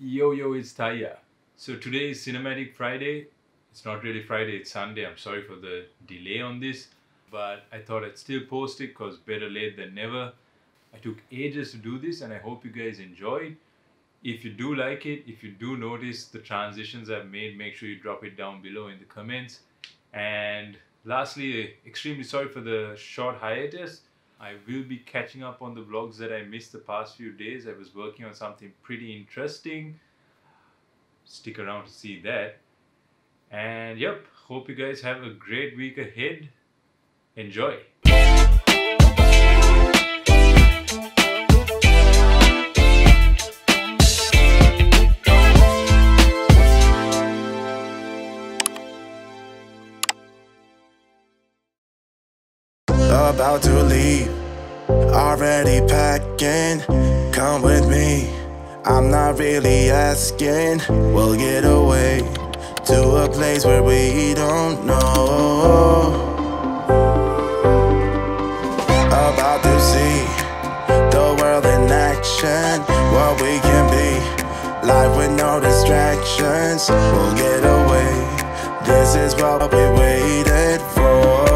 Yo, it's Thahir. So today is Cinematic Friday. It's not really Friday, it's Sunday. I'm sorry for the delay on this, but I thought I'd still post it because better late than never. I took ages to do this and I hope you guys enjoyed. If you do like it, if you do notice the transitions I've made, make sure you drop it down below in the comments. And lastly, extremely sorry for the short hiatus. I will be catching up on the vlogs that I missed the past few days. I was working on something pretty interesting. Stick around to see that. And yep, hope you guys have a great week ahead. Enjoy. About to leave, already packing. Come with me, I'm not really asking. We'll get away to a place where we don't know. About to see the world in action, what we can be, life with no distractions. We'll get away, this is what we waited for.